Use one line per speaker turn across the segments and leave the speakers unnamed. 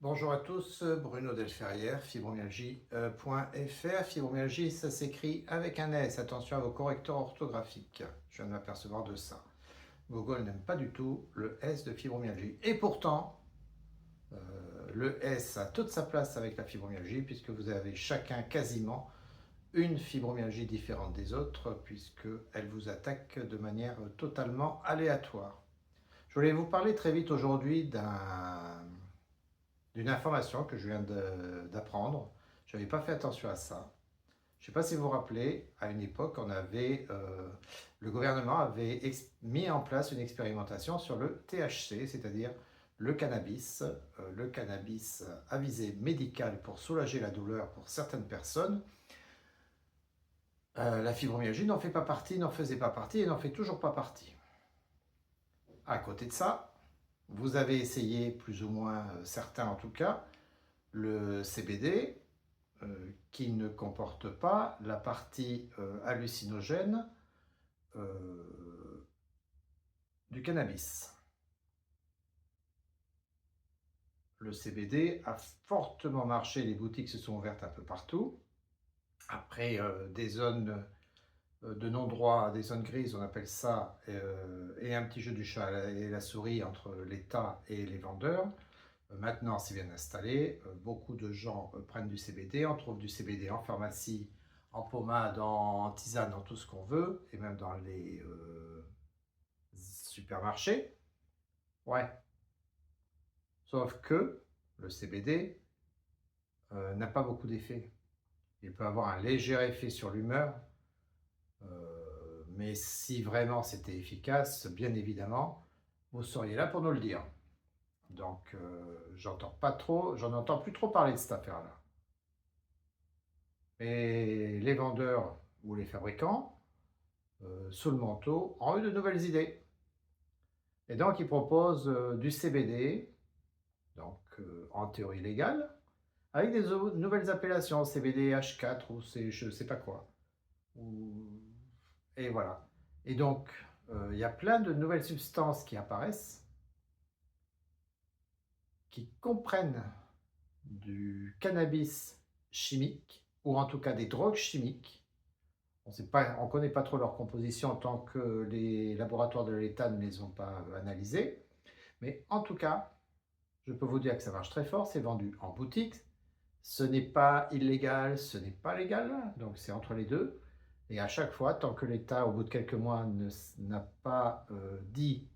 Bonjour à tous, Bruno Delferrière, fibromyalgie.fr. Fibromyalgie, ça s'écrit avec un S. Attention à vos correcteurs orthographiques. Je viens de m'apercevoir de ça. Google n'aime pas du tout le S de fibromyalgie. Et pourtant, le S a toute sa place avec la fibromyalgie, puisque vous avez chacun quasiment une fibromyalgie différente des autres, puisqu'elle vous attaque de manière totalement aléatoire. Je voulais vous parler très vite aujourd'hui d'une information que je viens d'apprendre. Je n'avais pas fait attention à ça. Je ne sais pas si vous vous rappelez, à une époque, le gouvernement avait mis en place une expérimentation sur le THC, c'est-à-dire le cannabis à visée médicale pour soulager la douleur pour certaines personnes. La fibromyalgie n'en fait pas partie, n'en faisait pas partie et n'en fait toujours pas partie. À côté de ça, vous avez essayé, plus ou moins certains en tout cas, le CBD, qui ne comporte pas la partie hallucinogène du cannabis. Le CBD a fortement marché, les boutiques se sont ouvertes un peu partout. Après, des zones de non-droit, des zones grises, on appelle ça, et un petit jeu du chat et la souris entre l'État et les vendeurs. Maintenant, c'est bien installé. Beaucoup de gens prennent du CBD. On trouve du CBD en pharmacie, en pommade, en tisane, dans tout ce qu'on veut, et même dans les supermarchés. Ouais. Sauf que le CBD n'a pas beaucoup d'effets. Il peut avoir un léger effet sur l'humeur, mais si vraiment c'était efficace, bien évidemment, vous seriez là pour nous le dire. Donc, j'en entends plus trop parler de cette affaire-là. Et les vendeurs ou les fabricants, sous le manteau, ont eu de nouvelles idées. Et donc, ils proposent du CBD, donc en théorie légale, avec des nouvelles appellations, CBD H4 ou je ne sais pas quoi. Et voilà. Et donc, il y a plein de nouvelles substances qui apparaissent, qui comprennent du cannabis chimique, ou en tout cas des drogues chimiques. On ne connaît pas trop leur composition tant que les laboratoires de l'État ne les ont pas analysées. Mais en tout cas, je peux vous dire que ça marche très fort. C'est vendu en boutique. Ce n'est pas illégal, ce n'est pas légal. Donc c'est entre les deux. Et à chaque fois, tant que l'État, au bout de quelques mois, n'a pas dit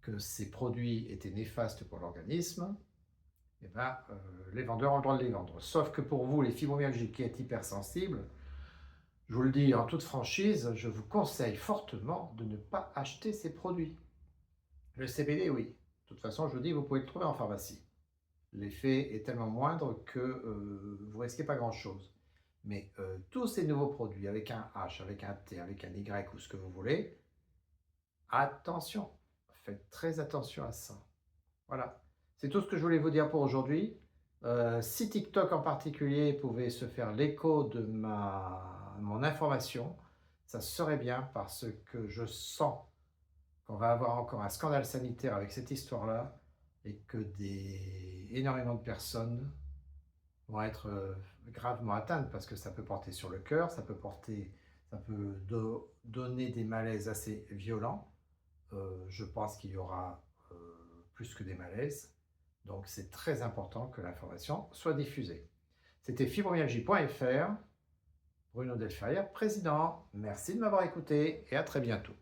que ces produits étaient néfastes pour l'organisme, eh ben, les vendeurs ont le droit de les vendre. Sauf que pour vous, les fibromyalgiques qui êtes hypersensibles, je vous le dis en toute franchise, je vous conseille fortement de ne pas acheter ces produits. Le CBD, oui. De toute façon, je vous dis, vous pouvez le trouver en pharmacie. L'effet est tellement moindre que vous ne risquez pas grand-chose. Mais tous ces nouveaux produits, avec un H, avec un T, avec un Y ou ce que vous voulez, attention, faites très attention à ça. Voilà, c'est tout ce que je voulais vous dire pour aujourd'hui. Si TikTok en particulier pouvait se faire l'écho de mon information, ça serait bien parce que je sens qu'on va avoir encore un scandale sanitaire avec cette histoire-là et que énormément de personnes vont être gravement atteintes parce que ça peut porter sur le cœur, ça peut donner des malaises assez violents. Je pense qu'il y aura plus que des malaises. Donc c'est très important que l'information soit diffusée. C'était fibromyalgie.fr, Bruno Delferrière, président. Merci de m'avoir écouté et à très bientôt.